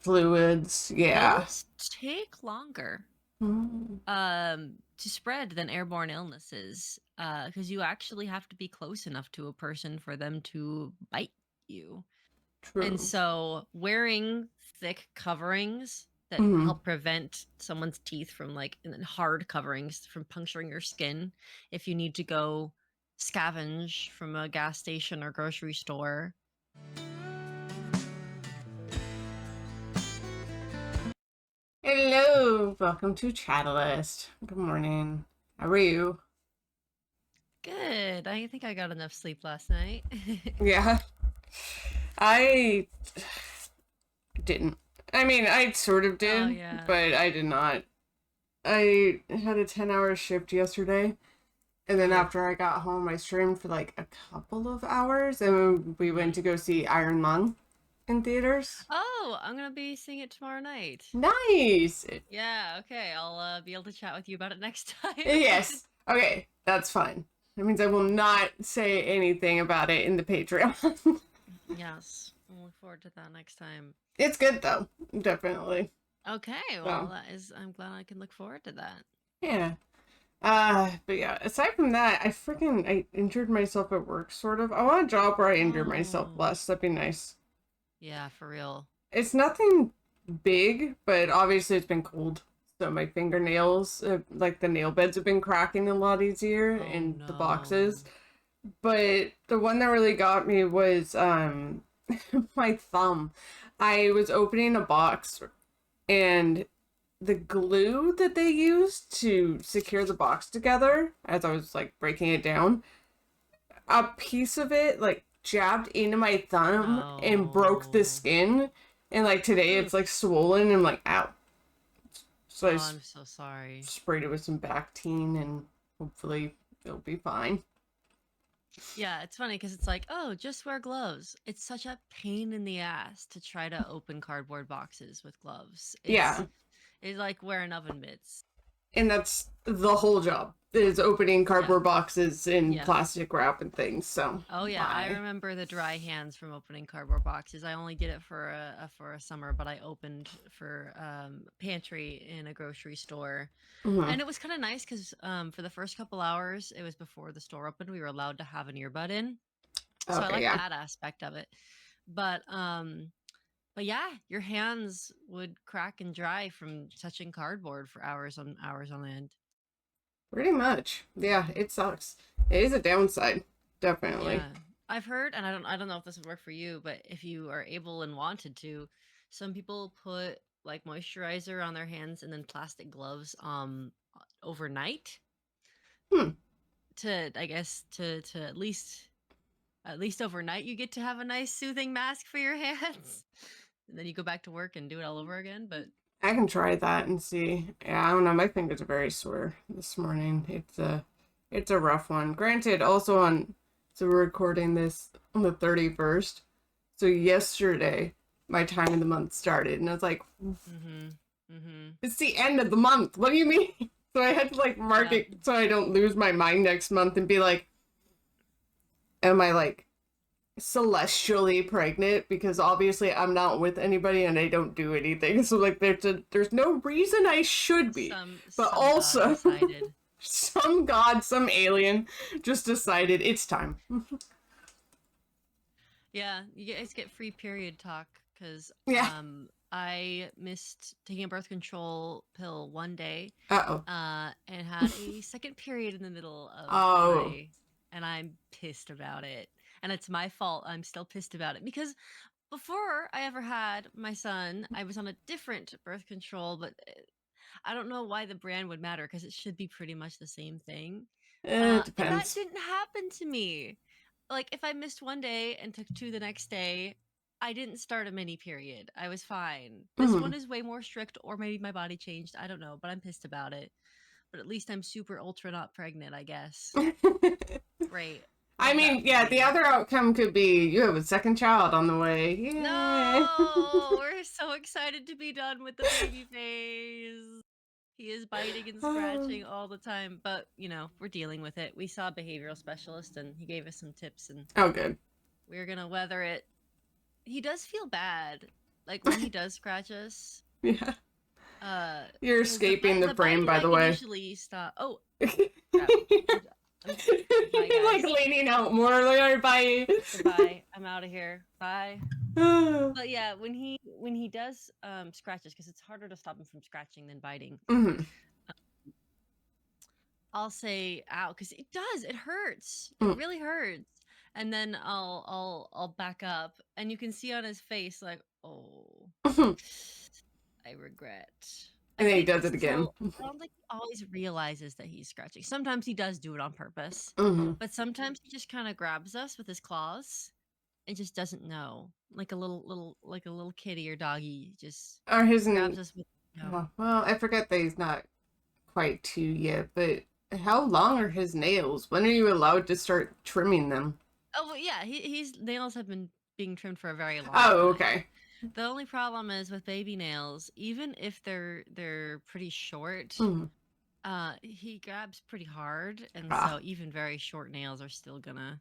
fluids. Yeah. Those take longer Mm, to spread than airborne illnesses because you actually have to be close enough to a person for them to bite you. And true. so wearing thick coverings that Hmm. help prevent someone's teeth from and then hard coverings from puncturing your skin if you need to go scavenge from a gas station or grocery store. Hello, welcome to Chattalyst. Good morning. How are you? Good. I think I got enough sleep last night. Yeah, I didn't. I mean, I sort of Oh did, yeah. but I did not. I had a 10-hour shift yesterday, and then Ooh. after I got home, I streamed for like a couple of hours, and we went to Mhm. go see Iron Lung in theaters. Oh, I'm gonna be seeing it tomorrow night. Nice! Yeah, okay. I'll be able to chat with you about it next time. Yes. Okay, that's fine. That means I will not say anything about it in the Patreon. Yes. I'll look forward to that next time. It's good though, definitely. Okay, well, So I'm glad I can look forward to that. yeah. But yeah, aside from that, I injured myself at work sort of. I want a job where I injure myself Oh, less. That'd be nice. yeah, for real. It's nothing big, but obviously it's been cold. So my fingernails, like the nail beds have been cracking a lot easier Oh in the boxes. no. But the one that really got me was my thumb. I was opening a box and the glue that they used to secure the box together as I was like breaking it down, a piece of it like jabbed into my thumb and broke the No. skin. And like today it's like Oof. swollen and like ow. So Oh, I I'm so sorry. sprayed it with some Bactine and hopefully it'll be fine. Yeah, it's funny because it's like, oh, just wear gloves. It's such a pain in the ass to try to open cardboard boxes with gloves. Yeah, It's like wearing oven mitts. and that's the whole job is opening Yeah. cardboard boxes in Yes. plastic wrap and things. So Oh yeah, I bye. remember the dry hands from opening cardboard boxes. I only did it for a summer, but I opened for pantry in a grocery store, Mm-hmm. and it was kind of nice because for the first couple hours, it was before the store opened. We were allowed to have an earbud in, so I Okay, like yeah. that aspect of it. But um, but yeah, your hands would crack and dry from touching cardboard for hours on end. Pretty much. Yeah, it sucks. It is a downside, definitely. Yeah. I've heard, and I don't know if this would work for you, but if you are able and wanted to, some people put like moisturizer on their hands and then plastic gloves overnight Hmm. to I guess to at least overnight you get to have a nice soothing mask for your hands. And then you go back to work and do it all over again, but I can try that and see. Yeah, I don't know. My fingers are very sore this morning. It's a rough one. Granted, also on so we're recording this on the 31st. So yesterday my time of the month started and I was like, mhm. Mhm. it's the end of the month. What do you mean? So I had to like mark Yeah. it so I don't lose my mind next month and be like, am I like celestially pregnant? Because obviously I'm not with anybody and I don't do anything. So like there's no reason I should be. But Some god also decided. some god, some alien just decided it's time. Yeah, you guys get free period talk because Yeah. I missed taking a birth control pill one day Uh-oh. and had a second period in the middle of Oh. my, and I'm pissed about it. And it's my fault. I'm still pissed about it because before I ever had my son, I was on a different birth control, but I don't know why the brand would matter because it should be pretty much the same thing. It And that depends. didn't happen to me. Like if I missed one day and took two the next day, I didn't start a mini period. I was fine. This Mm-hmm. one is way more strict, or maybe my body changed. I don't know, but I'm pissed about it. But at least I'm super ultra not pregnant, I guess. Great. I Love that mean, for yeah, the me. other outcome could be you have a second child on the way. Yay. No, we're so excited to be done with the baby phase. He is biting and scratching all the time, but we're dealing with it. We saw a behavioral specialist and he gave us some tips and Oh, good. we're gonna weather it. He does feel bad. like when he does scratch us, Yeah. uh, You're because escaping the the frame, biting by I the can way. usually stop. Oh You're crap! I'm bye like guys. leaning out more. Like, all right, bye. Goodbye. I'm out of here. Bye. But yeah, when he does scratches, because it's harder to stop him from scratching than biting. Mhm. I'll say ow because it does. It hurts. It really hurts. And then I'll back up, and you can see on his face like, oh, Mhm. I regret. I And then he think does it again. still. I don't think he always realizes that he's scratching. Sometimes he does do it on purpose, Mhm. but sometimes he just kind of grabs us with his claws and just doesn't know, like a little kitty or doggy, just Or his grabs us with. No. oh, well, I forget that he's not quite two yet, but how long are his nails? When are you allowed to start trimming them? Oh well, yeah, he's nails have been being trimmed for a very long Oh, time. okay. The only problem is with baby nails, even if they're pretty short, Mhm. he grabs pretty hard, and Ah. so even very short nails are still gonna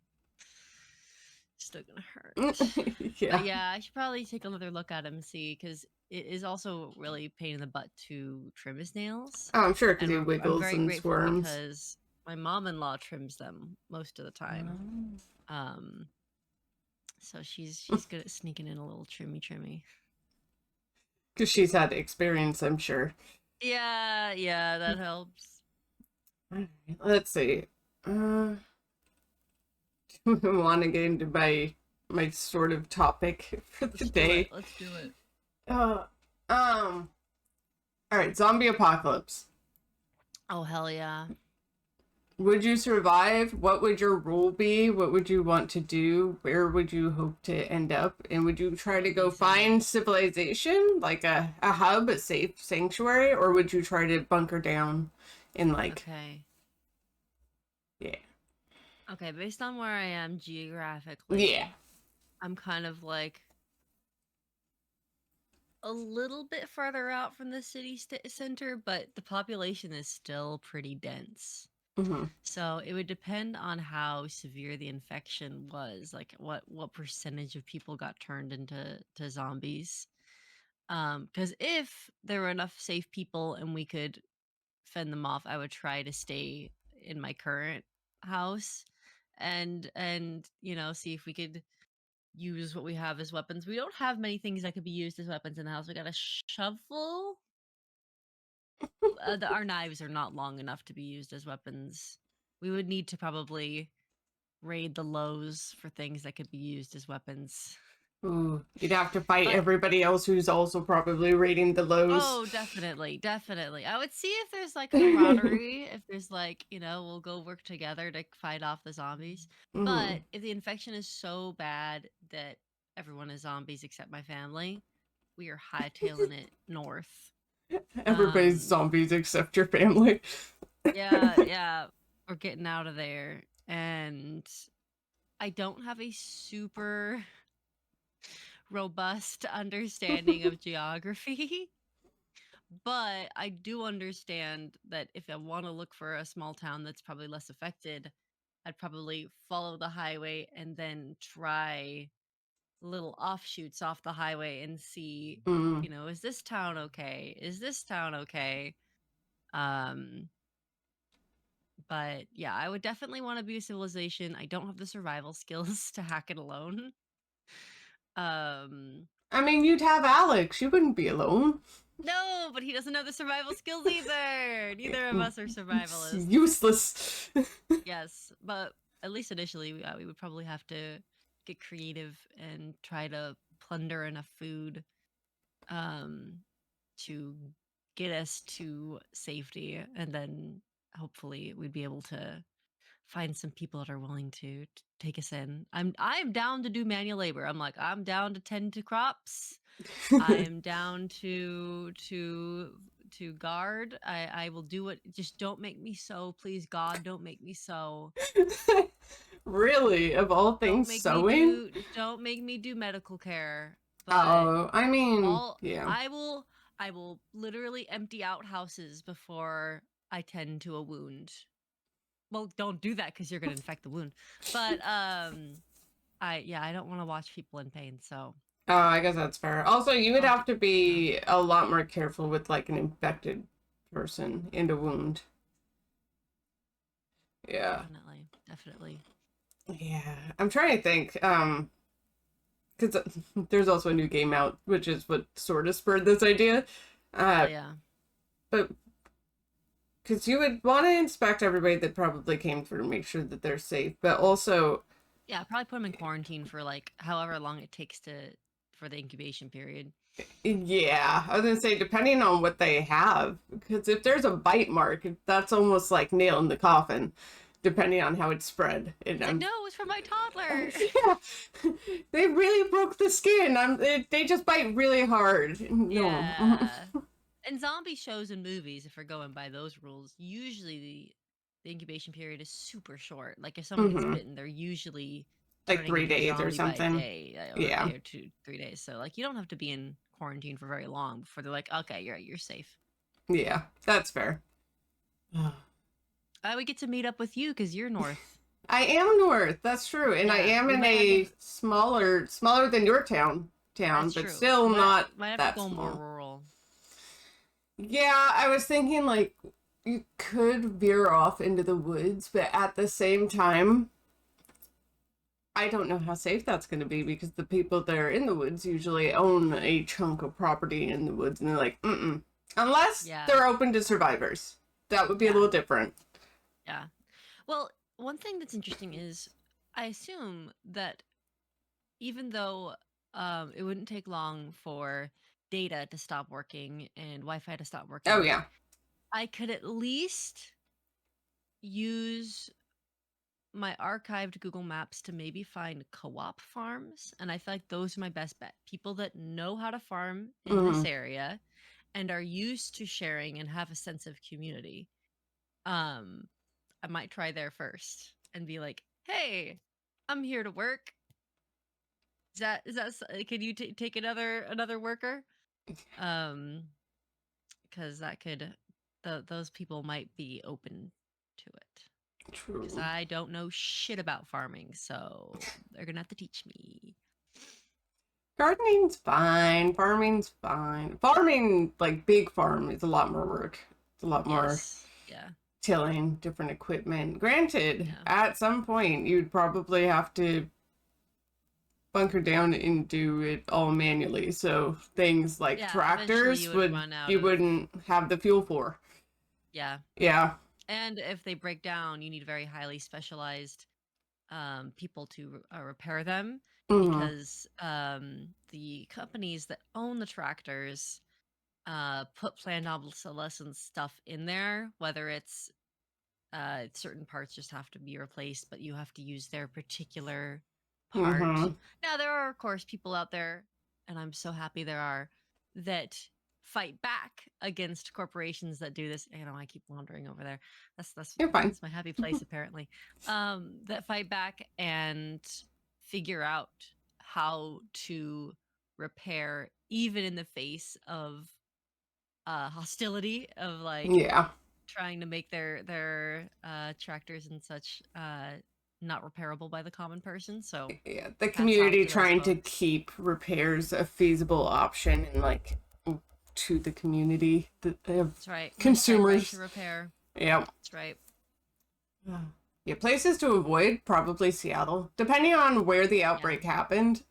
hurt. But Yeah. yeah, I should probably take another look at him and see because it is also really pain in the butt to trim his nails, Oh, I'm sure because and he I'm wiggles very and grateful squirms. because my mom-in-law trims them most of the time. Um, so she's good at sneaking in a little trimmy. Because she's had experience, I'm sure. Yeah, yeah, that helps. Alright, let's see. Uh, want to get into my sort of topic for the Let's do it. day. Let's do it. Uh, um. All right, zombie apocalypse. Oh hell yeah. Would you survive? What would your role be? What would you want to do? Where would you hope to end up? And would you try to go Amazing. find civilization, like a hub, a safe sanctuary, or would you try to bunker down in like, Okay. yeah, Okay, based on where I am yeah, geographically, I'm kind of like a little bit farther out from the center, but the population is still pretty dense. mm-hmm. So it would depend on how severe the infection was, like what percentage of people got turned into zombies. Because if there were enough safe people and we could fend them off, I would try to stay in my current house and see if we could use what we have as weapons. We don't have many things that could be used as weapons in the house. We got a shovel. Our knives are not long enough to be used as weapons. We would need to probably raid the lows for things that could be used as weapons. Ooh, you'd have to fight But everybody else who's also probably raiding the lows. oh, definitely. I would see if there's like camaraderie, if there's like, we'll go work together to fight off the zombies. Mm. But if the infection is so bad that everyone is zombies except my family, we are hightailing it north. Everybody's Um, zombies except your family. yeah, we're getting out of there. And I don't have a super robust understanding of geography. But I do understand that if I want to look for a small town that's probably less affected, I'd probably follow the highway and then try little offshoots off the highway and see, Mm. is this town okay? Is this town okay? Um, but yeah, I would definitely want to be a civilization. I don't have the survival skills to hack it alone. Um, I mean, you'd have Alex. You wouldn't be alone. no, but he doesn't have the survival skills either. Neither of us are It's survivalists. useless. Yes, but at least initially, we would probably have to get creative and try to plunder enough food um, to get us to safety, and then hopefully we'd be able to find some people that are willing to take us in. I'm down to do manual labor. I'm down to tend to crops. I am down to guard. I will do it. Just don't make me so, please God, don't make me so. Really, of all Don't things, make me sewing? do don't make me do medical care. But Oh, I mean, all yeah. I will literally empty out houses before I tend to a wound. Well, don't do that because you're gonna infect the wound. But I don't want to watch people in pain, so Oh, I guess that's fair. Also, you would I'll have do, to yeah, be a lot more careful with like an infected person and a wound. Yeah. definitely, definitely. Yeah. I'm trying to think. Because there's also a new game out, which is what sort of spurred this idea. Oh Uh, yeah, but because you would want to inspect everybody that probably came through, make sure that they're safe, but also, yeah. Probably put them in quarantine for like however long it takes to for the incubation period. yeah, I was gonna say, depending on what they have, because if there's a bite mark, that's almost like nail in the coffin, depending on how it's spread. And It's like, no, it's for my toddler. yeah, they really broke the skin. They just bite really hard. No. Yeah. And zombie shows and movies, if we're going by those rules, usually the incubation period is super short. Like if someone gets Hmm. bitten, they're usually Like turning three into a days or zombie by a something. day or a Yeah, day or two, 3 days. So like you don't have to be in quarantine for very long before they're like, okay, you're safe. yeah, that's fair. We get to meet up with you because you're north. I am north. That's true, and I Yeah, am we in might have to. a smaller than your town, That's but true. still not Might have to that go more small. rural. Yeah, I was thinking like you could veer off into the woods, but at the same time, I don't know how safe that's going to be because the people that are in the woods usually own a chunk of property in the woods, and they're like, mm-mm. Unless Yeah, they're open to survivors. That would be a yeah, little different. yeah. Well, one thing that's interesting is I assume that even though it wouldn't take long for data to stop working and Wi-Fi to stop Oh working, yeah. I could at least use my archived Google Maps to maybe find co-op farms, and I feel like those are my best bet. People that know how to farm in this Hmm. area and are used to sharing and have a sense of community. Um, I might try there first and be like, "Hey, I'm here to work. Can you take another worker?" Um, because that could those people might be open to it. Because True. I don't know shit about farming, so they're gonna have to teach me. Gardening's fine. Farming's fine. Farming, like big farm, is a lot more work. It's a lot more Yes. Yeah. tilling, different equipment. Granted, Yeah. at some point, you'd probably have to bunker down and do it all manually. So things like Yeah. Eventually, tractors you would would run out you of. wouldn't have the fuel for. Yeah. Yeah. And if they break down, you need very highly specialized people to repair them Hmm. because the companies that own the tractors put planned obsolescence stuff in there, whether it's certain parts just have to be replaced, but you have to use their particular part. Hmm. Now, there are, of course, people out there, and I'm so happy there are, that fight back against corporations that do this. You know, I keep wandering over there. You're fine. That's my happy place, apparently. That fight back and figure out how to repair, even in the face of hostility of like Yeah. trying to make their tractors and such not repairable by the common person. So Yeah. The hats off community to those trying to folks. keep repairs a feasible option and like to the community of That's right. Make that right to consumers. repair. Yeah. That's right. Yeah, places to avoid, probably Seattle, depending on where the Yeah. outbreak happened.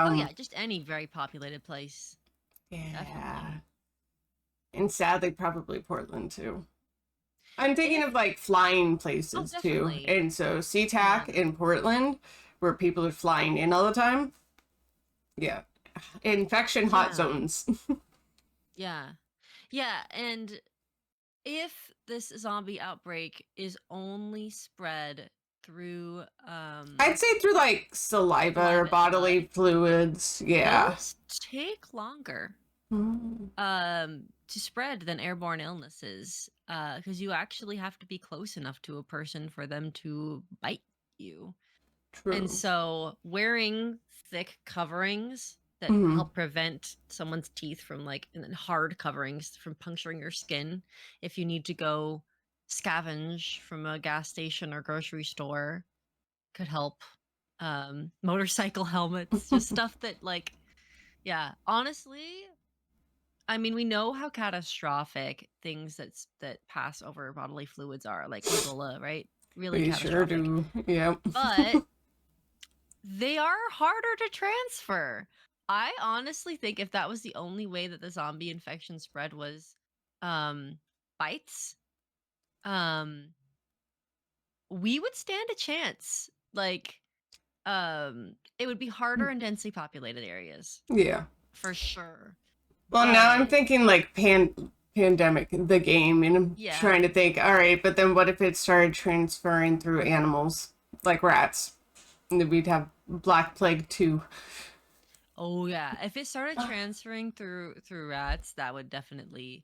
Oh Um, yeah, just any very populated place. Definitely. yeah, and sadly, probably Portland too. I'm thinking If of like flying oh places too, definitely. and so Yeah. SeaTac in Portland, where people are flying in all the time. Yeah, infection hot Yeah. zones. Yeah. Yeah. And if this zombie outbreak is only spread through I'd say through like saliva or saliva and blood, bodily fluids. Yeah. those take longer Mm, to spread than airborne illnesses because you actually have to be close enough to a person for them to bite you. And true. so wearing thick coverings that Hmm. help prevent someone's teeth from like and then hard coverings from puncturing your skin if you need to go scavenge from a gas station or grocery store could help. Motorcycle helmets, just stuff that like Yeah, honestly, I mean, we know how catastrophic things that pass over bodily fluids are, like Ebola, right? Really We sure catastrophic. do. Yep. But they are harder to transfer. I honestly think if that was the only way that the zombie infection spread was um bites, um we would stand a chance. Like it would be harder in densely populated areas Yeah. for sure. Well, now I'm But thinking like pandemic, the game, and I'm yeah. trying to think, all right, but then what if it started transferring through animals, like rats? And then we'd have Black Plague too. Oh yeah. If it started transferring through rats, that would definitely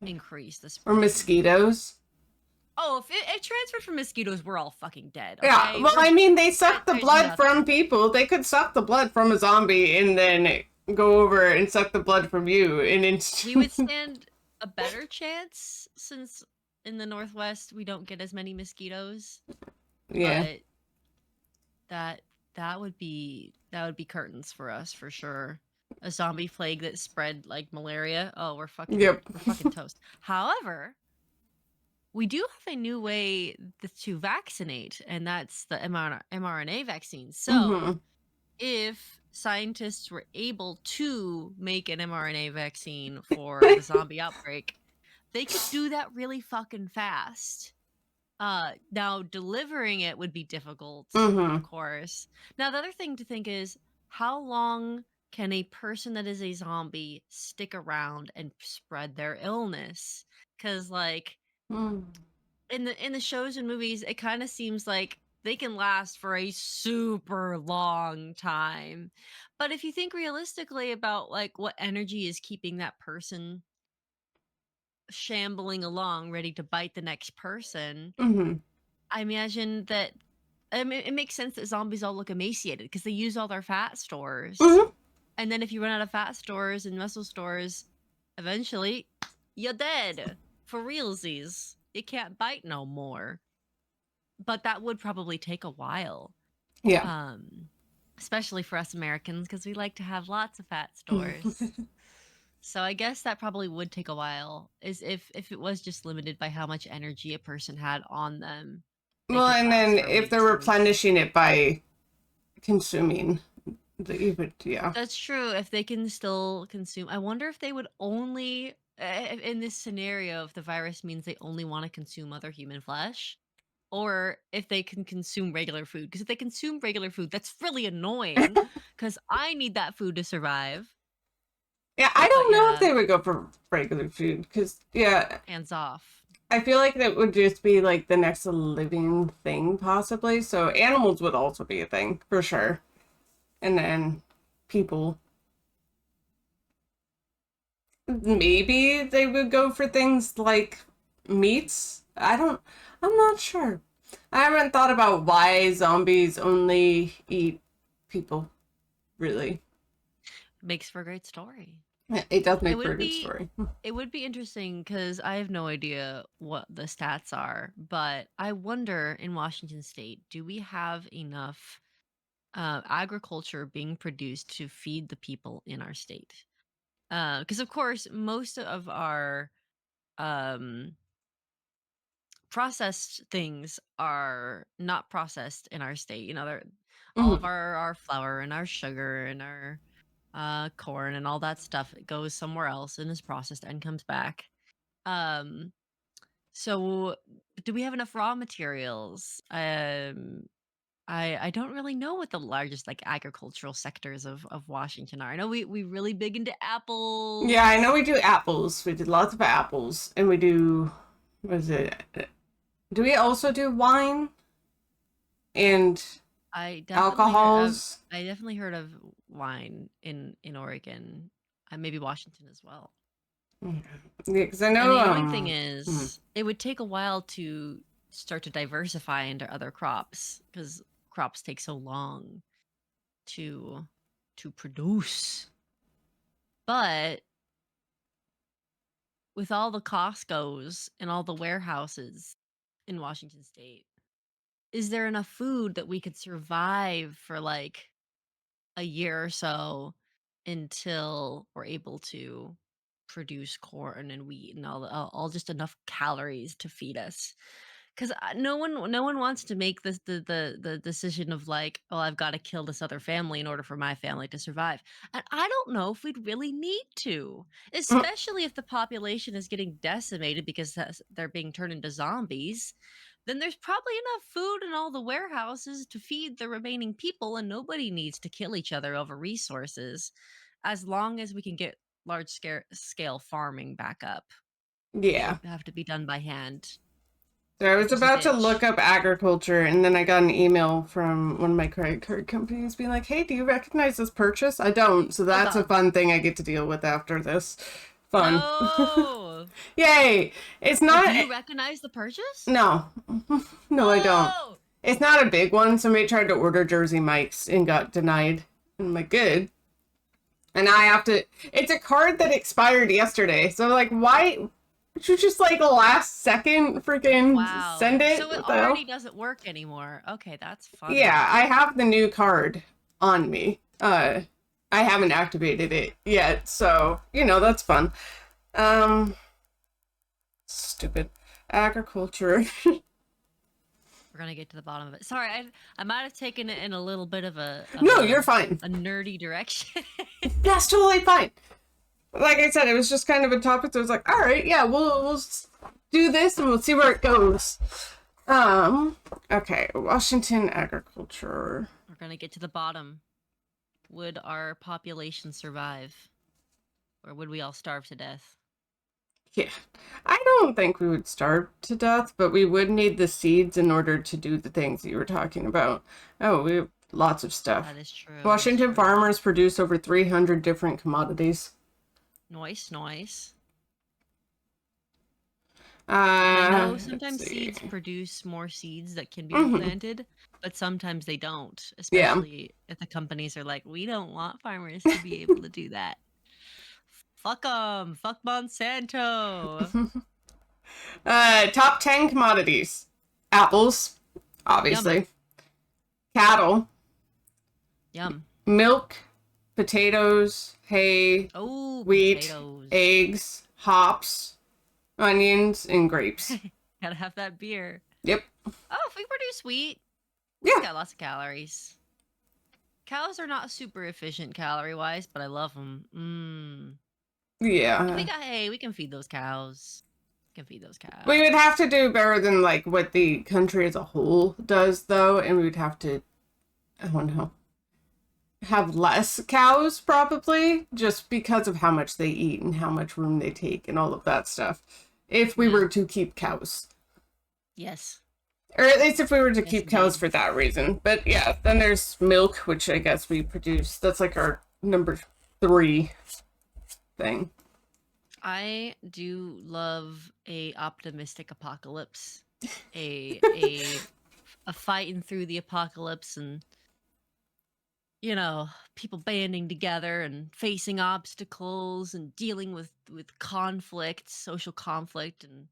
increase the Or spread. mosquitoes. Oh, if it transferred from mosquitoes, we're all fucking dead, Yeah, okay? well, I mean, they suck the There's blood nothing. from people. They could suck the blood from a zombie and then go over and suck the blood from you. And it's. We would stand a better chance since in the Northwest we don't get as many mosquitoes, Yeah. but that that would be curtains for us for sure. A zombie plague that spread like malaria. Oh, Yep. we're fucking toast. However, we do have a new way to vaccinate, and that's the mRNA vaccine. So, Mm-hmm. if scientists were able to make an mRNA vaccine for the zombie outbreak, they could do that really fucking fast. Now delivering it would be difficult, Mm-hmm. of course. Now the other thing to think is how long can a person that is a zombie stick around and spread their illness? Cuz like Mm. in the shows and movies it kind of seems like they can last for a super long time. But if you think realistically about like what energy is keeping that person shambling along ready to bite the next person, Mm-hmm. I imagine that I mean, it makes sense that zombies all look emaciated because they use all their fat stores. Mm-hmm. And then if you run out of fat stores and muscle stores, eventually you're dead. For realsies. You can't bite no more. But that would probably take a while. Yeah. Um Especially for us Americans because we like to have lots of fat stores. So I guess that probably would take a while. Is if it was just limited by how much energy a person had on them, they Well, could and last then for if they're weeks and weeks. replenishing it by consuming you would, yeah. That's true. If they can still consume, I wonder if they would only in this scenario if the virus means they only want to consume other human flesh, or if they can consume regular food. Because if they consume regular food, that's really annoying. Because I need that food to survive. Yeah, I But don't know if yeah, they would go for regular food because, yeah, hands off. I feel like that would just be like the next living thing, possibly. So animals would also be a thing for sure. And then people, maybe they would go for things like meats. I'm not sure. I haven't thought about why zombies only eat people, really. Makes for a great story. It does It make for would a good be story. it would be interesting because I have no idea what the stats are, but I wonder in Washington State, do we have enough agriculture being produced to feed the people in our state? Because of course, most of our um, processed things are not processed in our state. You know, they're all of Hmm. our flour and our sugar and our corn and all that stuff goes somewhere else and is processed and comes back. Um, so do we have enough raw materials? I don't really know what the largest like agricultural sectors of Washington are. I know we really big into Yeah, I know apples. we do apples. We did lots of apples. And we do, what is it? Do we also do wine and alcohols? I definitely heard of wine in Oregon, maybe Washington as well. Yeah, because I And know, the annoying thing mhm. is, it would take a while to start to diversify into other crops because crops take so long to produce. But with all the Costco's and all the warehouses in Washington State, is there enough food that we could survive for like a year or so until we're able to produce corn and wheat and all just enough calories to feed us. Because no one wants to make the decision of like, oh, I've got to kill this other family in order for my family to survive. And I don't know if we'd really need to, especially if the population is getting decimated because they're being turned into zombies. Then there's probably enough food in all the warehouses to feed the remaining people, and nobody needs to kill each other over resources, as long as we can get large scale farming back up. Yeah. It'll have to be done by hand. So I If was there's a about to look ditch. up agriculture, and then I got an email from one of my credit card companies being like, "Hey, do you recognize this purchase?" I don't, so Oh that's a God. fun thing I get to deal with after this. Fun. No. Yay! It's But do not. you recognize the purchase? No. No, I don't. Oh. It's not a big one. Somebody tried to order Jersey Mike's and got denied. And I'm like, good. And I have to. It's a card that expired yesterday. So, like, why? Would you just, like, last second freaking Wow. send it? So it What the hell? already doesn't work anymore. Okay, that's funny. Yeah, I have the new card on me. I haven't activated it yet. So, that's fun. Um, Stupid. Agriculture. We're gonna get to the bottom of it. Sorry, I might have taken it in a little bit of No, you're fine. a nerdy direction. That's totally fine. Like I said, it was just kind of a topic. So I was like, all right, yeah, we'll do this and we'll see where it goes. Okay, Washington agriculture. We're gonna get to the bottom. Would our population survive, or would we all starve to death? Yeah, I don't think we would starve to death, but we would need the seeds in order to do the things that you were talking about. Oh, we have lots of stuff. That is true. Washington farmers produce over 300 different commodities. Nice, nice. I know Let's sometimes see. seeds produce more seeds that can be Mhm. replanted, but sometimes they don't, Yeah. especially if the companies are like, we don't want farmers to be able to do that. Fuck them. Fuck Monsanto. Top 10 commodities. Apples, obviously. Yum. Cattle, Yum. milk, potatoes, hay, Oh, wheat, potatoes. eggs, hops, onions, and grapes. Gotta have that beer. Yep. Oh, if we produce wheat, Yeah. it's got lots of calories. Cows are not super efficient calorie-wise, but I love them. If we Yeah. got hay, we can feed those cows. We can feed those cows. We would have to do better than like what the country as a whole does though, and we would have to, I don't know, have less cows probably just because of how much they eat and how much room they take and all of that stuff. If we were to keep cows. Yes. Or at least if we were to Yes, keep cows indeed. for that reason. But yeah, then there's milk, which I guess we produce. That's like our number 3 thing. I do love a optimistic apocalypse. A a fighting through the apocalypse, and people banding together and facing obstacles and dealing with conflict, social conflict, and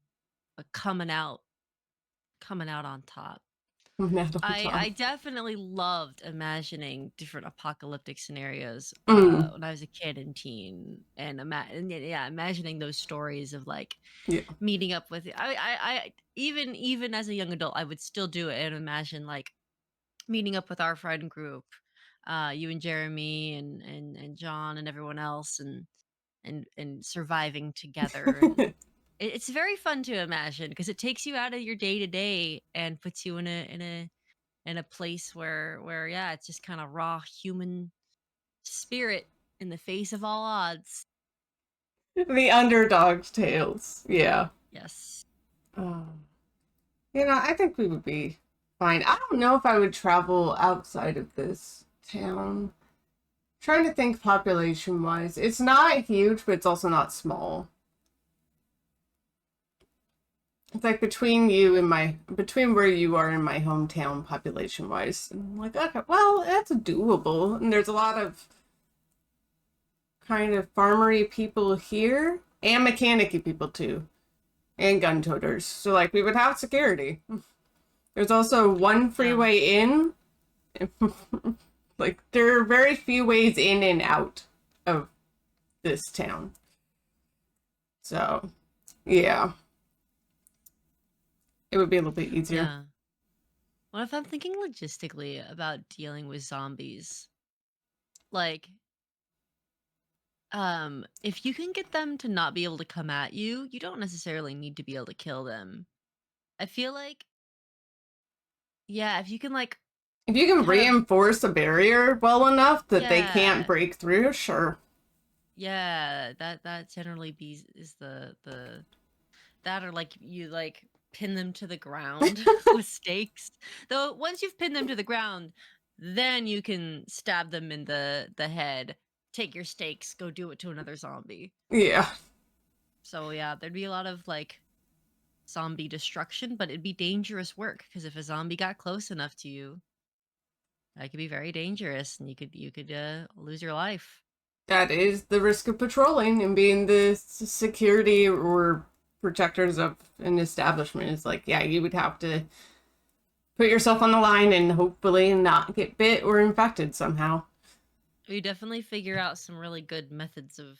coming out on top. I definitely loved imagining different apocalyptic scenarios Mm, when I was a kid and teen, and imagining those stories of like yeah. meeting up with I even as a young adult, I would still do it and imagine like meeting up with our friend group, you and Jeremy and John and everyone else, and surviving together. And it's very fun to imagine because it takes you out of your day to day and puts you in a place where yeah, it's just kind of raw human spirit in the face of all odds. The underdog's tales. Yeah. Yes. Um, I think we would be fine. I don't know if I would travel outside of this town. Trying to think population wise. It's not huge, but it's also not small. It's like between where you are and my hometown population wise. And I'm like, okay, well, that's doable. And there's a lot of kind of farmery people here and mechanicy people too. And gun toters. So like we would have security. There's also one freeway in. Like there are very few ways in and out of this town. So, yeah, it would be a little bit easier. Yeah. Well, if I'm thinking logistically about dealing with zombies, like, if you can get them to not be able to come at you, you don't necessarily need to be able to kill them. I feel like, yeah, if you can, like, If you can kind of, reinforce a barrier well enough that they can't yeah, break through, sure. yeah, that generally be is the that, or like you like pin them to the ground with stakes. Though once you've pinned them to the ground, then you can stab them in the head, take your stakes, go do it to another zombie. Yeah, So yeah, there'd be a lot of like zombie destruction, but it'd be dangerous work because if a zombie got close enough to you, that could be very dangerous and you could lose your life. that is the risk of patrolling and being the security or protectors of an establishment. Is like, yeah, you would have to put yourself on the line and hopefully not get bit or infected somehow. We definitely figure out some really good methods of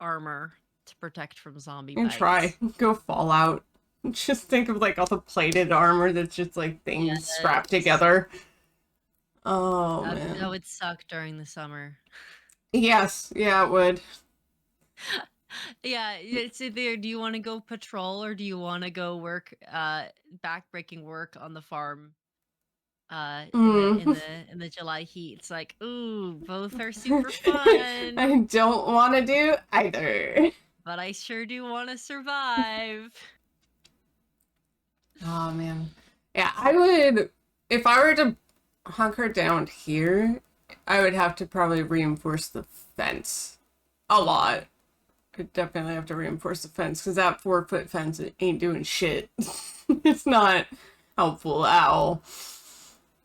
armor to protect from zombie And try bites. go Fallout. Just think of like all the plated armor that's just like things strapped Yes. together. Oh That man. would suck during the summer. Yes, yeah, it would. Yeah, it's either do you want to go patrol or do you want to go work backbreaking work on the farm in the in Mm. the in the July heat. It's like, ooh, both are super fun, I don't want to do either. but I sure do want to survive. Oh man. Yeah, I would if I were to hunker down here, I would have to probably reinforce the fence a lot. I'd definitely have to reinforce the fence because that 4 foot fence ain't doing shit. It's not helpful at all.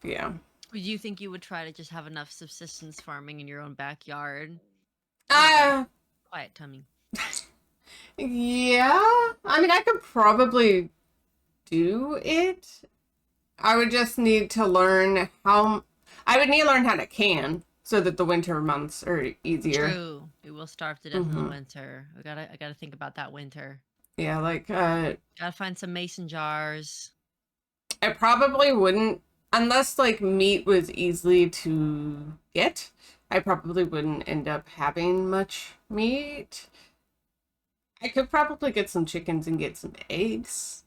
Yeah. Would you think you would try to just have enough subsistence farming in your own backyard? I get that. Uh, Quiet tummy. yeah. I mean, I could probably do it. I would just need to learn how. I would need to learn how to can so that the winter months are easier. True. We will starve to death in the Hmm. winter. I gotta think about that winter. Yeah, like Gotta find some mason jars. I probably wouldn't unless like meat was easily to get. I probably wouldn't end up having much meat. I could probably get some chickens and get some eggs,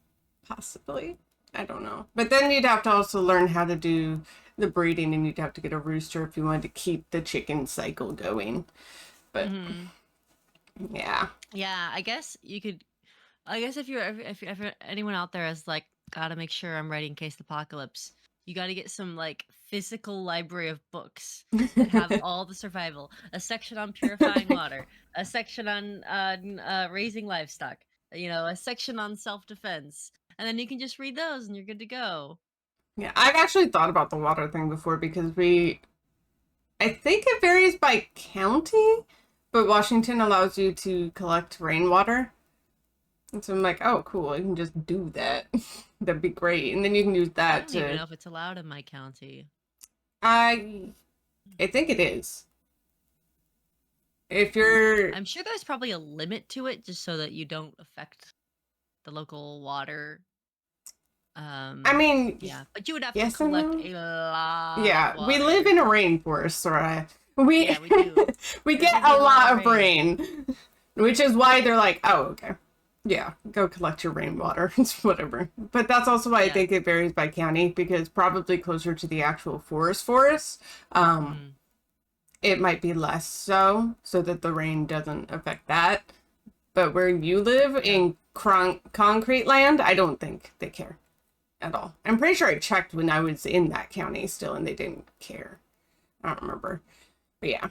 possibly. I don't know. But then you'd have to also learn how to do the breeding and you'd have to get a rooster if you wanted to keep the chicken cycle going. But Hmm. yeah. Yeah, I guess you could. I guess if anyone out there is like, gotta make sure I'm ready in case the apocalypse. You got to get some like physical library of books that have all the survival. A section on purifying water, a section on raising livestock. A section on self defense, and then you can just read those and you're good to go. Yeah, I've actually thought about the water thing before because I think it varies by county, but Washington allows you to collect rainwater. And so I'm like, oh, cool, I can just do that. That'd be great. And then you can use I that don't even to, know if it's allowed in my county. I, I think it is. If you're, I'm sure there's probably a limit to it, just so that you don't affect the local water. I mean, Yeah, but you would have to yes and collect no. a lot of Yeah, we live water. in a rainforest, Sariah. We Yeah, we do. we There's get gonna be a a lot lot of of rain. rain, which is why they're like, oh, okay, yeah, go collect your rainwater. It's whatever. But that's also why I Yeah. think it varies by county because probably closer to the actual forest, Mm. it might be less so that the rain doesn't affect that. But where you live Yeah. in concrete land, I don't think they care at all. I'm pretty sure I checked when I was in that county still, and they didn't care. I don't remember. But yeah,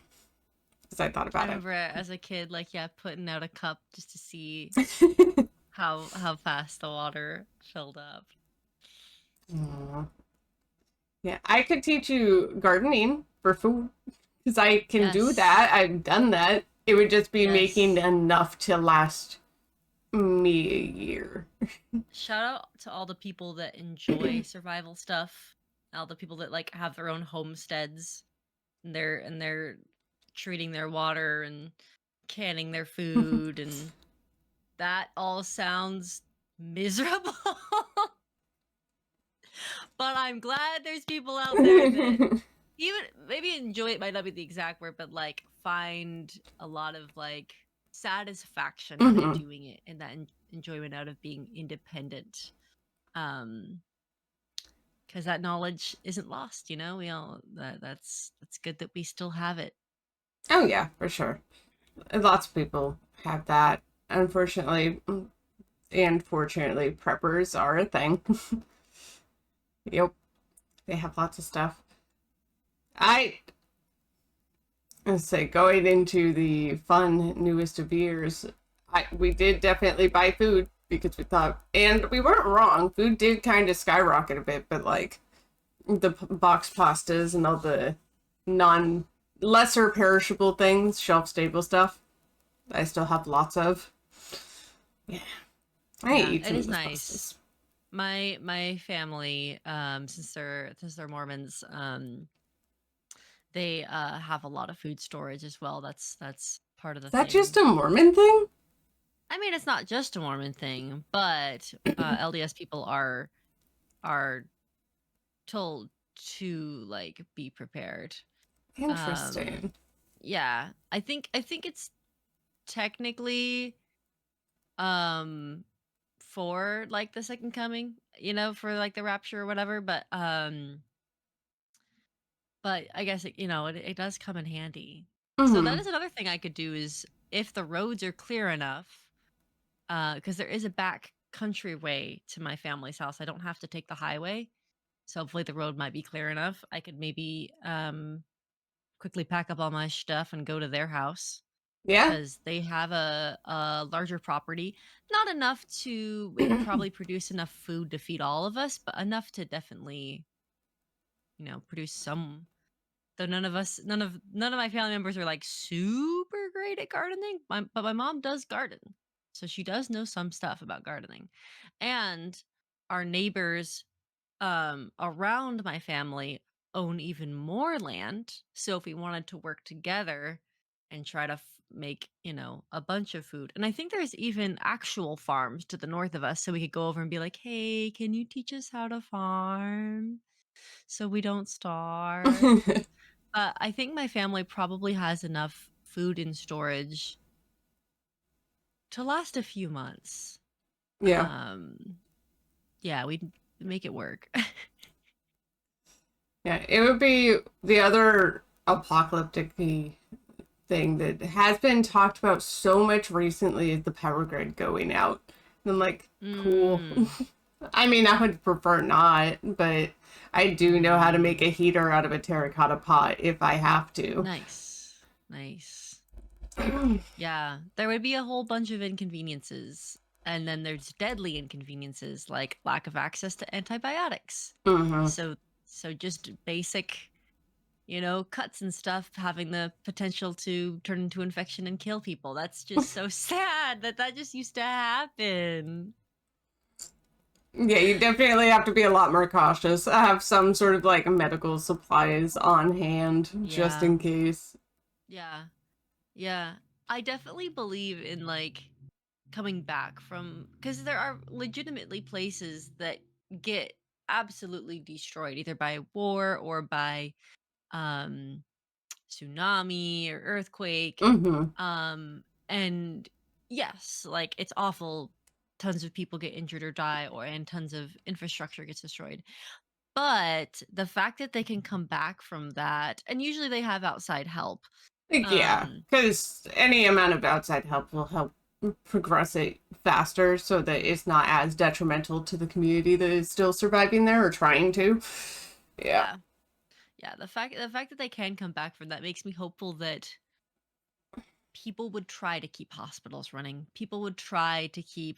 because I thought I about remember as a kid, like, yeah, putting out a cup just to see it. how fast the water filled up. Aw. Yeah, I could teach you gardening for food because I can do Yes. that. I've done that. It would just be making Yes. enough to last me a year. Shout out to all the people that enjoy survival stuff. All the people that like have their own homesteads and they're treating their water and canning their food, and that all sounds miserable. But I'm glad there's people out there that even maybe enjoy it might not be the exact word, but like find a lot of like satisfaction out of Hmm. doing it and that enjoyment out of being independent. Um, because that knowledge isn't lost, you know. We all that's good that we still have it. Oh yeah, for sure. Lots of people have that. Unfortunately, and fortunately, preppers are a thing. Yep, they have lots of stuff. I let's say going into the fun newest of years, we did definitely buy food because we thought, and we weren't wrong. Food did kind of skyrocket a bit, but like the box pastas and all the non lesser perishable things, shelf stable stuff, I still have lots of. Yeah, I Yeah, eat it some of is those nice. pastas. My family, since they're Mormons, they have a lot of food storage as well. That's part of the Is that just thing. a Mormon thing? I mean, it's not just a Mormon thing, but LDS people are told to like be prepared. Um, Interesting. yeah, I think it's technically um for like the second coming, you know, for like the rapture or whatever, but I guess it does come in handy. So that Hmm. is another thing I could do is if the roads are clear enough, because there is a back country way to my family's house. I don't have to take the highway. So hopefully the road might be clear enough. I could maybe quickly pack up all my stuff and go to their house Yeah. because they have a larger property. Not enough to maybe probably produce enough food to feed all of us, but enough to definitely, produce some. Though none of my family members are like super great at gardening, but my mom does garden. So she does know some stuff about gardening. And our neighbors around my family own even more land. So if we wanted to work together and try to make, a bunch of food. And I think there's even actual farms to the north of us so we could go over and be like, "Hey, can you teach us how to farm so we don't starve?" I think my family probably has enough food in storage to last a few months. Yeah. Um, yeah, we'd make it work. Yeah. It would be the other apocalyptic thing that has been talked about so much recently is the power grid going out. And I'm like, cool. Mm, I mean, I would prefer not, but I do know how to make mm, a heater out of a terracotta pot if I have to. nice, nice. Yeah, there would be a whole bunch of inconveniences. And then there's deadly inconveniences like lack of access to antibiotics. Hmm. So so just basic, cuts and stuff having the potential to turn into infection and kill people. That's just so sad that just used to happen. Yeah, you definitely have to be a lot more cautious. I have some sort of like medical supplies on hand just Yeah. in case. Yeah. Yeah. I definitely believe in like coming back from because there are legitimately places that get absolutely destroyed either by war or by um tsunami or earthquake. Hmm. And yes, like it's awful. Tons of people get injured or die, and tons of infrastructure gets destroyed. But the fact that they can come back from that, and usually they have outside help. Like, yeah, Um, because any amount of outside help will help progress it faster so that it's not as detrimental to the community that is still surviving there or trying to. Yeah. yeah, yeah. The fact that they can come back from that makes me hopeful that people would try to keep hospitals running. People would try to keep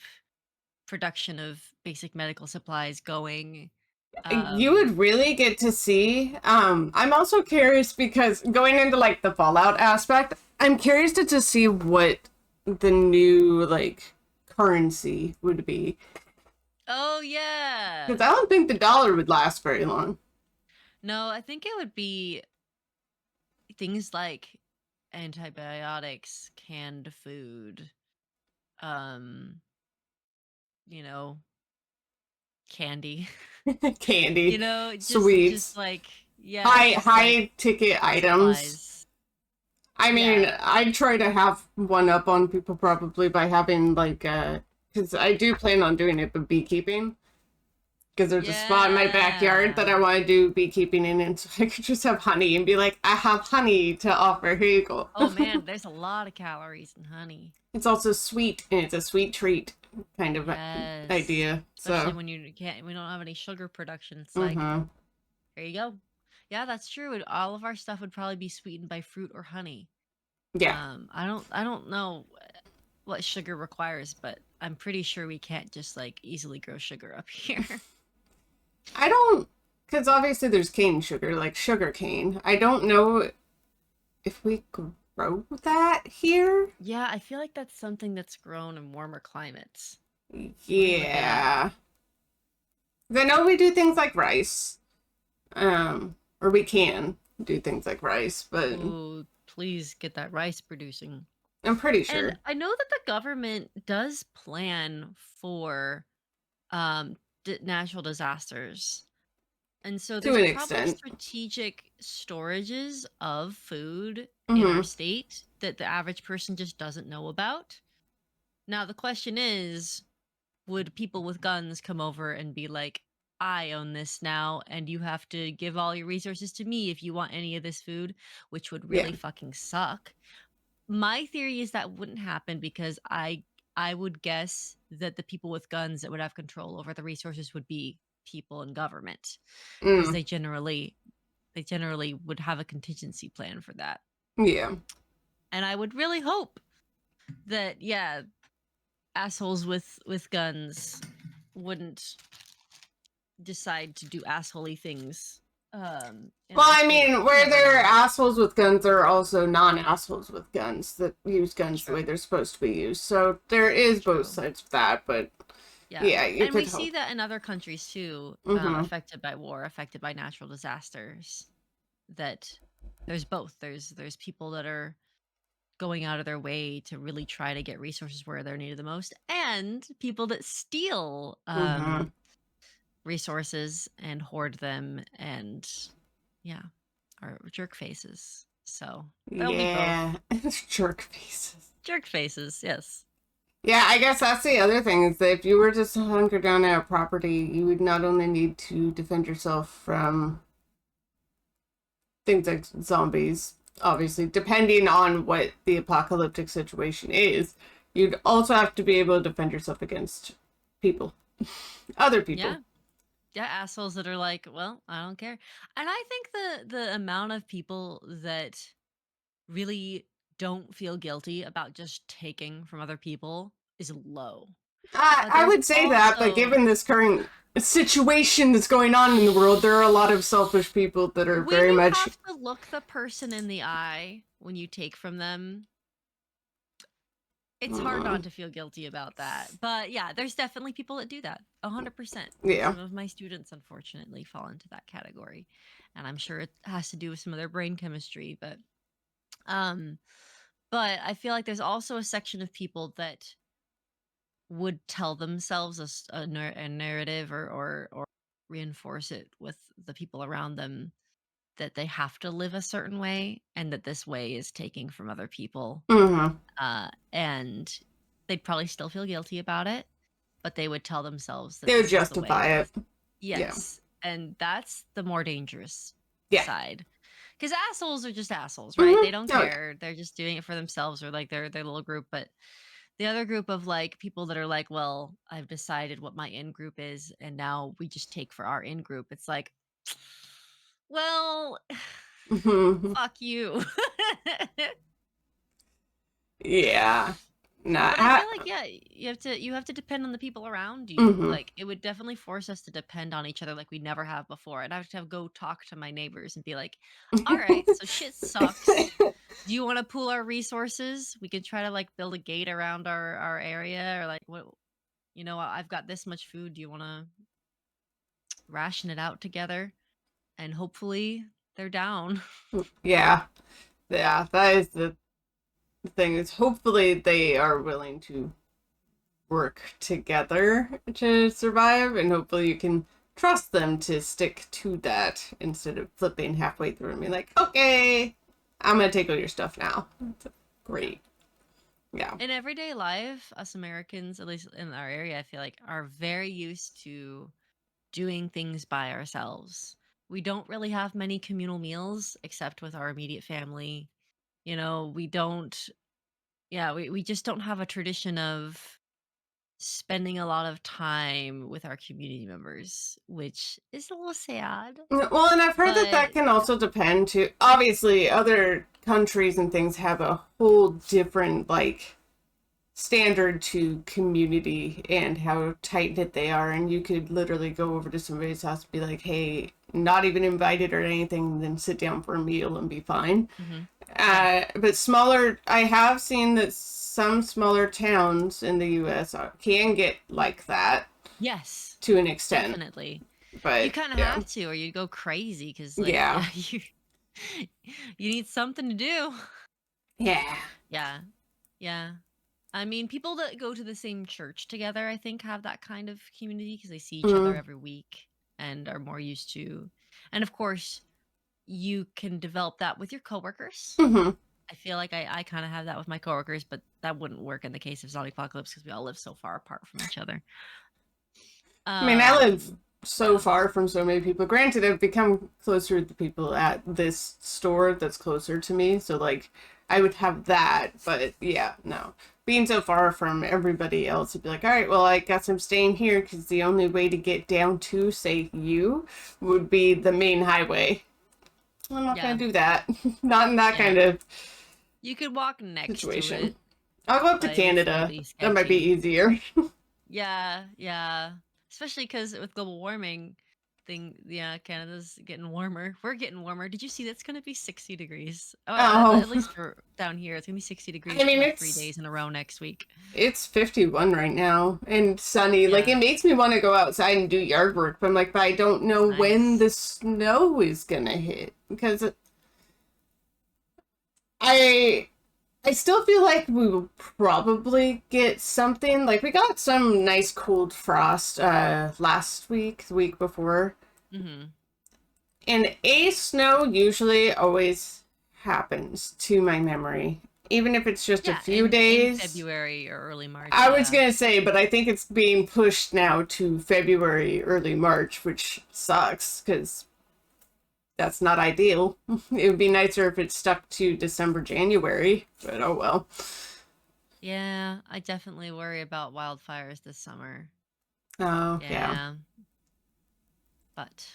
production of basic medical supplies going. You Um, would really get to see. I'm also curious because going into like the Fallout aspect, I'm curious to see what the new like currency would be. oh yeah. Because I don't think the dollar would last very long. No, I think it would be things like antibiotics, canned food, um, you know, candy. Candy, Just sweets, like, yeah, just like high ticket items. supplies. I mean, Yeah. I try to have one up on people probably by having like because I do plan on doing it, but beekeeping. Because there's a spot in my backyard that Yeah. I want to do beekeeping in, and so I could just have honey and be like, I have honey to offer. Here you go. Oh man, there's a lot of calories in honey. It's also sweet, and it's a sweet treat kind of Yes. idea. Especially So, when we don't have any sugar production. It's like, mm-hmm. here you go. Yeah, that's true. All of our stuff would probably be sweetened by fruit or honey. Yeah. I don't know what sugar requires, but I'm pretty sure we can't just like easily grow sugar up here. I don't, because obviously there's cane sugar, like sugar cane. I don't know if we grow that here. Yeah, I feel like that's something that's grown in warmer climates. Let me look it up. Yeah. I know we do things like rice, or we can do things like rice, but Ooh, please get that rice producing. I'm pretty And sure I know that the government does plan for um natural disasters. And so to there's an probably extent. strategic storages of food in our Mm-hmm. state that the average person just doesn't know about. Now the question is, would people with guns come over and be like, I own this now, and you have to give all your resources to me if you want any of this food, which would Yeah. really fucking suck. My theory is that wouldn't happen because I would guess that the people with guns that would have control over the resources would be people in government because Mm. they generally would have a contingency plan for that. Yeah. And I would really hope that, yeah, assholes with guns wouldn't decide to do assholey things in Well, our I state. mean, You where never there are know. assholes with guns, there are also non-assholes with guns that use guns the way True. they're supposed to be used. So there is both True. sides of that, but Yeah. yeah, you And we could see hope. that in other countries too, Mm-hmm. affected by war, affected by natural disasters, that there's both. There's people that are going out of their way to really try to get resources where they're needed the most, and people that steal Mm-hmm. resources and hoard them and yeah, are jerk faces. So there'll be both. Yeah. Jerk faces. Jerk faces, yes. Yeah, I guess that's the other thing is that if you were just to hunker down at a property, you would not only need to defend yourself from things like zombies, obviously, depending on what the apocalyptic situation is, you'd also have to be able to defend yourself against people, other people. Yeah. Yeah, assholes that are like, well, I don't care. And I think the amount of people that really don't feel guilty about just taking from other people is low. But I there's would say that, but also given this current situation that's going on in the world, there are a lot of selfish people that are when very you much. have to look the person in the eye when you take from them, it's hard Mm, not to feel guilty about that. But yeah, there's definitely people that do that. 100%. yeah. Some of my students unfortunately fall into that category. And I'm sure it has to do with some of their brain chemistry, um but I feel like there's also a section of people that would tell themselves a narrative or reinforce it with the people around them that they have to live a certain way and that this way is taking from other people. Mm-hmm. And they'd probably still feel guilty about it, but they would tell themselves that They would this is the way. justify it. Yeah. Yes. And that's the more dangerous Yeah. side. Because assholes are just assholes, right? Mm-hmm. They don't Oh, yeah. care. They're just doing it for themselves or like their little group. But the other group of like people that are like, well, I've decided what my in group is, and now we just take for our in group. It's like, well, Mm-hmm. fuck you. Yeah. Nah. But I feel like yeah, you have to depend on the people around you. Mm-hmm. Like it would definitely force us to depend on each other like we never have before. I'd have to go talk to my neighbors and be like, "All right, so shit sucks. Do you want to pool our resources? We could try to like build a gate around our area or like what I've got this much food. Do you want to ration it out together?" And hopefully they're down. Yeah. Yeah. That is the the thing is, hopefully they are willing to work together to survive, and hopefully you can trust them to stick to that instead of flipping halfway through and be like, okay, I'm gonna take all your stuff now. Yeah. Great. Yeah. In everyday life, us Americans, at least in our area, I feel like are very used to doing things by ourselves. We don't really have many communal meals except with our immediate family. We don't, yeah, we just don't have a tradition of spending a lot of time with our community members, which is a little sad. Well, and I've heard that But that can also depend to obviously other countries and things have a whole different like standard to community and how tight knit they are, and you could literally go over to somebody's house and be like, "Hey, not even invited or anything," and then sit down for a meal and be fine. mhm, yeah, But smaller, I have seen that some smaller towns in the U.S. Can get like that yes, to an extent, definitely. You but kind of yeah, have to, or you go crazy because, like, yeah, yeah, you need something to do. yeah. Yeah, yeah. I mean, people that go to the same church together, I think, have that kind of community because they see each other Mm, every week and are more used to. And of course, you can develop that with your coworkers. hmm. I feel like I kind of have that with my coworkers, but that wouldn't work in the case of zombie apocalypse because we all live so far apart from each other. I mean, I live so Yeah, far from so many people. Granted, I've become closer to the people at this store that's closer to me, so like I would have that, but yeah, no. Being so far from everybody else, would be like, all right, well, I guess I'm staying here because the only way to get down to, say, you would be the main highway. I'm not yeah, gonna do that. Not in that yeah. kind of You could walk next to situation. it, I'll go up to but it's still Canada. be That might be sketchy. easier. Yeah, yeah. Especially because with global warming yeah, Canada's getting warmer. We're getting warmer. Did you see that's going to be 60 degrees? Oh, at Oh, least for down here, it's going to be 60 I degrees for mean, like 3 days in a row next week. it's 51 right now and sunny. Like, Yeah, it makes me want to go outside and do yard work, but I'm like, but I don't it's know when nice. the snow is gonna hit because I I still feel like we will probably get something. Like, we got some nice cold frost last week, the week before. Hmm. And a snow usually always happens to my memory, even if it's just a Yeah, few in days. February or early March. I was Yeah, gonna say, but I think it's being pushed now to February, early March, which sucks because that's not ideal. It would be nicer if it stuck to December, January, but oh well. yeah. I definitely worry about wildfires this summer. Oh yeah, Yeah, but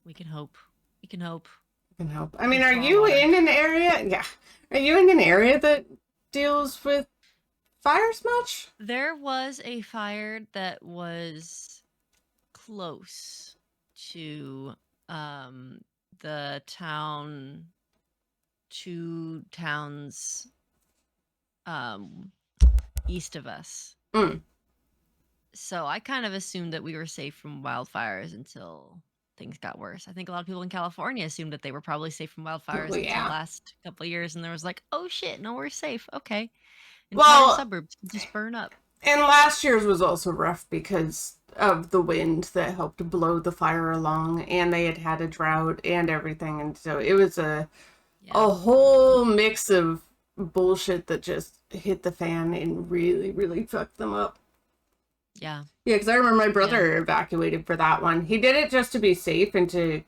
we can hope. We can hope. I can help. I mean, Good are for our you water. in an area? Yeah, are you in an area that deals with fires much? There was a fire that was close to um the town, two towns um east of us. Mm, So I kind of assumed that we were safe from wildfires until things got worse. I think a lot of people in California assumed that they were probably safe from well, wildfires until yeah. last couple of years, and there was like, oh shit, no, we're safe. Okay. Entire Well, suburbs can just burn up. and last year's was also rough because of the wind that helped blow the fire along, and they had had a drought and everything, and so it was Yeah. a whole mix of bullshit that just hit the fan and really, really fucked them up. Yeah. Yeah, because I remember my Yeah. brother evacuated for that one. He did it just to be safe and to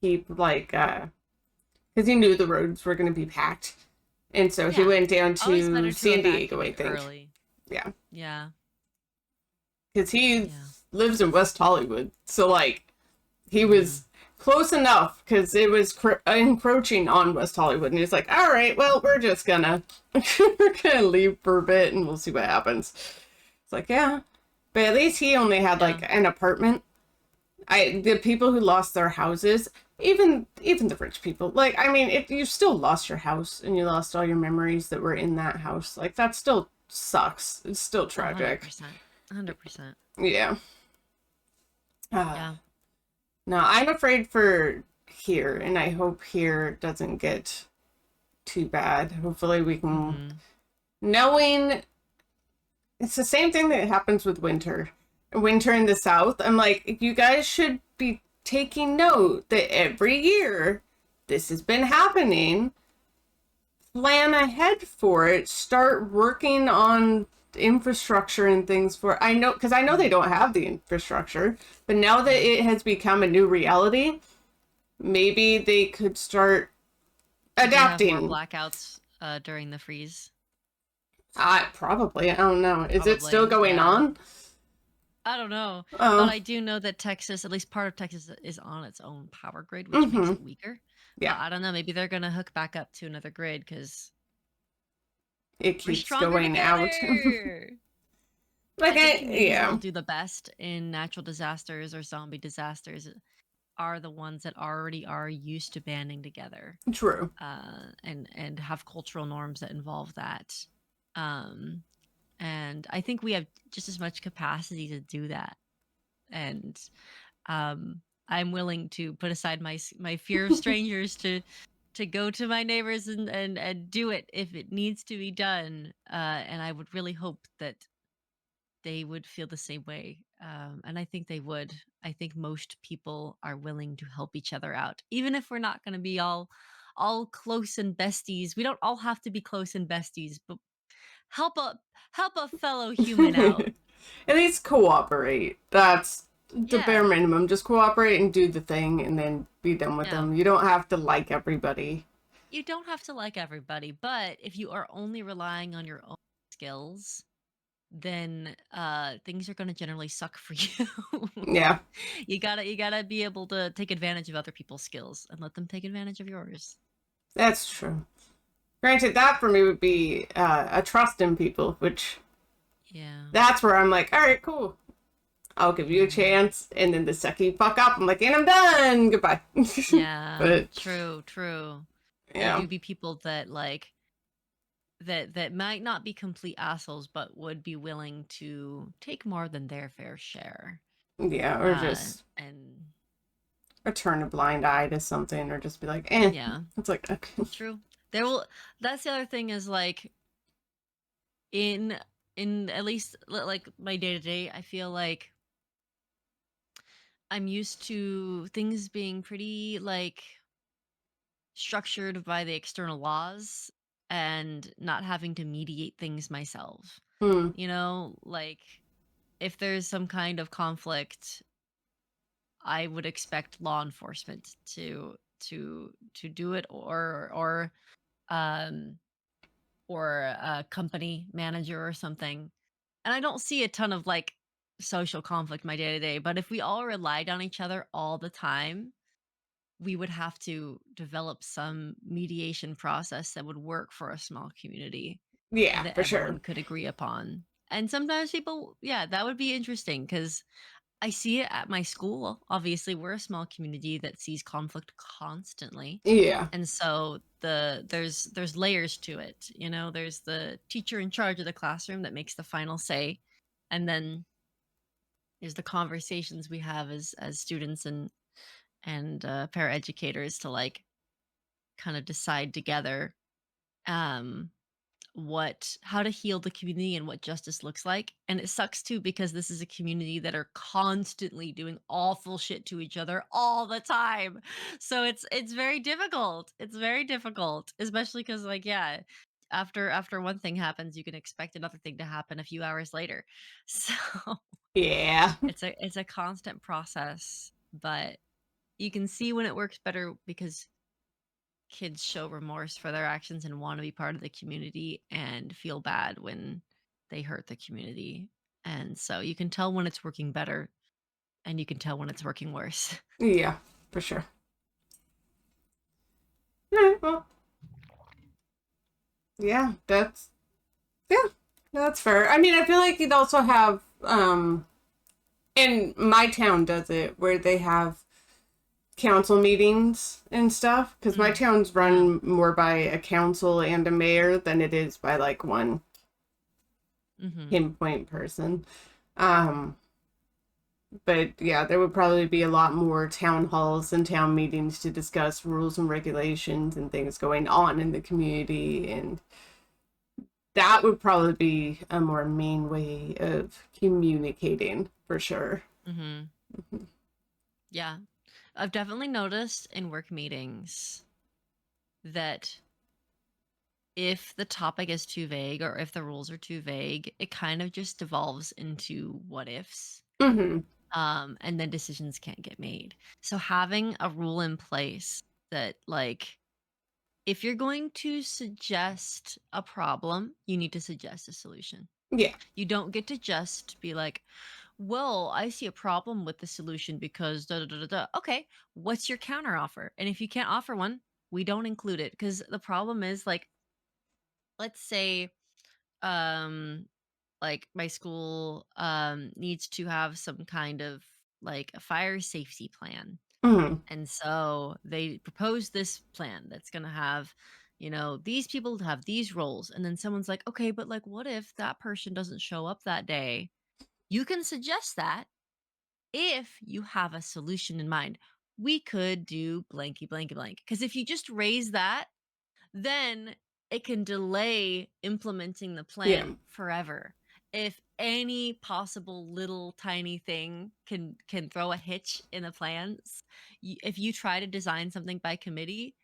keep like because he knew the roads were going to be packed, and so he Yeah. went down Always to better to San Diego, I evacuate think. early. Yeah, Yeah. because he Yeah. lives in West Hollywood, so like he Mm. was close enough because it was encroaching on West Hollywood, and he's like, "All right, well, we're just gonna we're gonna leave for a bit, and we'll see what happens." It's like, yeah, but at least he only had Yeah. like an apartment. The people who lost their houses, even the rich people, like I mean, if you still lost your house and you lost all your memories that were in that house, like that still sucks. It's still Oh, tragic. 100%. 100%. Yeah. Yeah. No, I'm afraid for here, and I hope here doesn't get too bad. Hopefully we can, Mm-hmm. knowing it's the same thing that happens with winter in the South. I'm like, you guys should be taking note that every year this has been happening. Plan ahead for it. Start working on infrastructure and things for. I know, because I know they don't have the infrastructure, but now that Yeah. it has become a new reality, maybe they could start Could they have more adapting. blackouts during the freeze? Probably. I don't know. Is it still Probably, going yeah. on? I don't know, but Oh, I do know that Texas, at least part of Texas, is on its own power grid, which makes mm-hmm. it weaker. Yeah. But I don't know, maybe they're gonna hook back up to another grid because It we're keeps stronger going out. together. Like, I think communities that'll yeah. do the best in natural disasters or zombie disasters are the ones that already are used to banding together, True. and have cultural norms that involve that. Um, and I think we have just as much capacity to do that. And um, I'm willing to put aside my fear of strangers to go to my neighbors and do it if it needs to be done. And I would really hope that they would feel the same way. And I think they would. I think most people are willing to help each other out, even if we're not going to be all close and besties. We don't all have to be close and besties, but help a help a fellow human out. At least cooperate. That's the bare Yeah, minimum. Just cooperate and do the thing and then be done with yeah. them. You don't have to like everybody. You don't have to like everybody, but if you are only relying on your own skills, then things are going to generally suck for you. Yeah, You got to be able to take advantage of other people's skills and let them take advantage of yours. that's true. Granted, that for me would be a trust in people, which Yeah. that's where I'm like, all right, cool. I'll give you a Yeah. chance. And then the second you fuck up, I'm like, and I'm done. Goodbye. Yeah. But True, true. There yeah, do be people that that might not be complete assholes but would be willing to take more than their fair share. yeah, or just And or turn a blind eye to something, or just be like, eh. yeah, It's like, okay. true. There will That's the other thing is like in in at least like my day to day, I feel like I'm used to things being pretty like structured by the external laws and not having to mediate things myself. Hmm. Like if there's some kind of conflict, I would expect law enforcement to do it, um or a company manager or something. And I don't see a ton of like social conflict in my day to day, but if we all relied on each other all the time, we would have to develop some mediation process that would work for a small community and Yeah, that for sure. everyone could agree upon. And sometimes people, yeah, that would be interesting because I see it at my school. Obviously, we're a small community that sees conflict constantly. Yeah. And so there's layers to it. There's the teacher in charge of the classroom that makes the final say. And then there's the conversations we have as students and paraeducators to like kind of decide together um how to heal the community and what justice looks like. And it sucks too because this is a community that are constantly doing awful shit to each other all the time. So it's very difficult. It's very difficult, especially cuz like yeah, after one thing happens, you can expect another thing to happen a few hours later. So Yeah. it's a constant process, but you can see when it works better because kids show remorse for their actions and want to be part of the community and feel bad when they hurt the community. And so you can tell when it's working better and you can tell when it's working worse. Yeah, for sure. Alright, well, yeah, yeah, that's fair. I mean, I feel like you'd also have and my town does it where they have council meetings and stuff because my Mm, town's yeah. run more by a council and a mayor than it is by like one Hmm. pinpoint person. Um But yeah, there would probably be a lot more town halls and town meetings to discuss rules and regulations and things going on in the community. And that would probably be a more main way of communicating for sure. Mm-hmm. Yeah. I've definitely noticed in work meetings that if the topic is too vague or if the rules are too vague, it kind of just devolves into what ifs. Mm-hmm. And then decisions can't get made. So having a rule in place that, like, if you're going to suggest a problem, you need to suggest a solution. Yeah. You don't get to just be like, well, I see a problem with the solution because da da da da da. Okay, what's your counter offer? And if you can't offer one, we don't include it because the problem is, like, let's say um like my school needs to have some kind of like a fire safety plan. Mm-hmm. And so they propose this plan that's going to have, these people have these roles. And then someone's like, okay, but like, what if that person doesn't show up that day? You can suggest that if you have a solution in mind. We could do blanky, blanky, blank. Because if you just raise that, then it can delay implementing the Yeah. plan forever. If any possible little tiny thing can throw a hitch in the plans, if you try to design something by committee,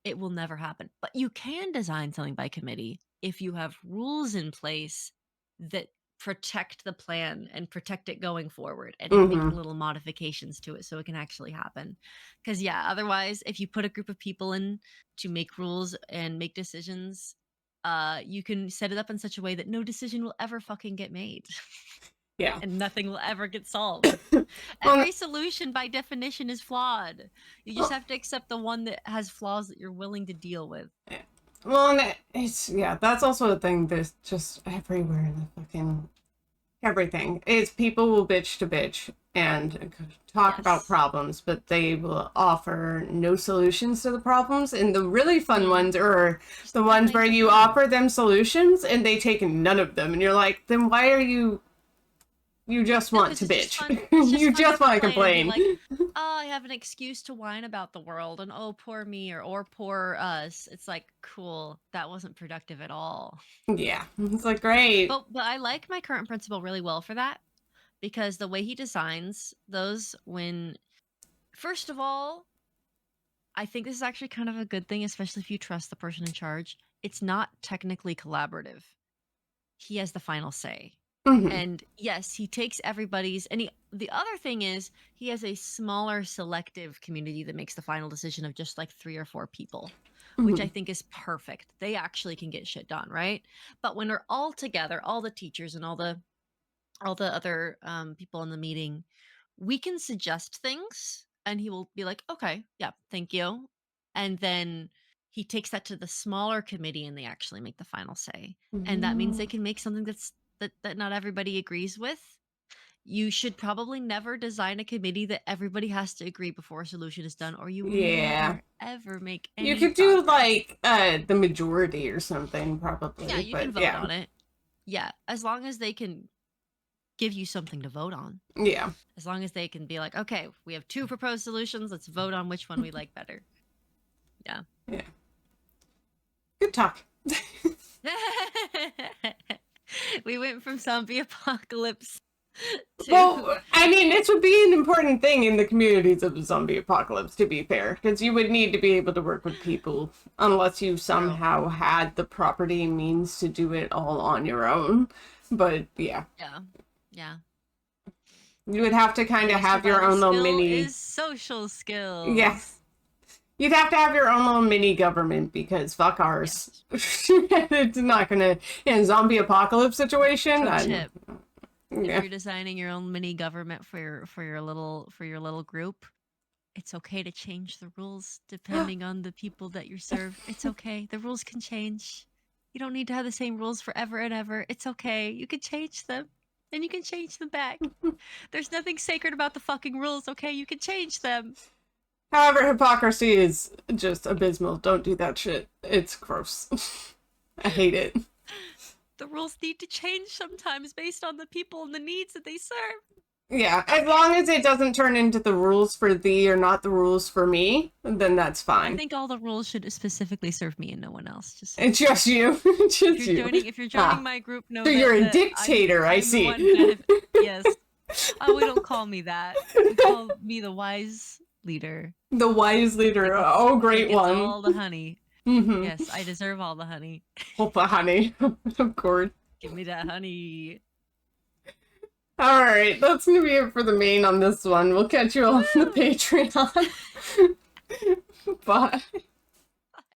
it will never happen. But you can design something by committee if you have rules in place that protect the plan and protect it going forward and make Mm-hmm. little modifications to it so it can actually happen. Because yeah, otherwise, if you put a group of people in to make rules and make decisions, you can set it up in such a way that no decision will ever fucking get made Yeah. and nothing will ever get solved. Well, Every solution by definition is flawed. You just well, have to accept the one that has flaws that you're willing to deal with. well, and it's yeah. That's also a thing that's just everywhere in the fucking everything. It's people will bitch to bitch and talk about Yes. problems, but they will offer no solutions to the problems. And the really fun Mm-hmm. ones are Just the can't ones where make it you fun. offer them solutions and they take none of them, and you're like, then why are you just No, want because to it's just bitch? fun. It's just You fun to just want to complain and be complain. like, "Oh, I have an excuse to whine about the world," and "Oh, poor me," or poor us." It's like, cool. That wasn't productive at all. Yeah, it's like great. But I like my current principal really well for that because the way he designs those, when first of all, I think this is actually kind of a good thing, especially if you trust the person in charge. It's not technically collaborative. He has the final say. Hmm. And yes, he takes everybody's, and the other thing is he has a smaller selective community that makes the final decision of just like 3 or 4 people, which I Hmm. think is perfect. They actually can get shit done, right? But when we're all together, all the teachers and all the other people in the meeting, we can suggest things and he will be like, okay, yeah, thank you. And then he takes that to the smaller committee and they actually make the final say. And that means they can make something that not everybody agrees with. You should probably never design a committee that everybody has to agree before a solution is done, or you will Yeah. never ever make You any could do progress. like the majority or something Yeah, probably, you can but vote yeah. on it. Yeah, as long as they can give you something to vote on. Yeah. As long as they can be like, okay, we have 2 proposed solutions, let's vote on which one we like better. Yeah. Yeah. Good talk. We went from zombie apocalypse to Well, I mean, it would be an important thing in the communities of the zombie apocalypse, to be fair, because you would need to be able to work with people unless you true. somehow had the property and means to do it all on your own. But yeah, Yeah. Yeah. you would have to The kind of only have your survival own little skill mini. is social Yeah, skills. you'd have to have your own little mini government because fuck ours. Yes. It's not gonna in a zombie apocalypse situation. Pro I, tip. If yeah. you're designing your own mini government for your little group, it's okay to change the rules depending on the people that you serve. It's okay. The rules can change. You don't need to have the same rules forever and ever. It's okay. You can change them. And you can change them back. There's nothing sacred about the fucking rules, okay? You can change them. However, hypocrisy is just abysmal. Don't do that shit. It's gross. I hate it. The rules need to change sometimes based on the people and the needs that they serve. Yeah, as long as it doesn't turn into the rules for thee or not the rules for me, then that's I fine. think all the rules should specifically serve me and no one else. Just It's just you. Just you. if you're joining Ah, my group, so know you're a that dictator, I I'm the see. one benefit. Yes. Oh, we don't call me that. We call me the wise leader. The wise leader. Oh, That great gets one. all the honey. Mm-hmm. Yes, I deserve all the honey. Hopa honey. Of course. Give me that honey. All right, that's gonna be it for the main on this one. We'll catch you on the Woo! Patreon. Bye.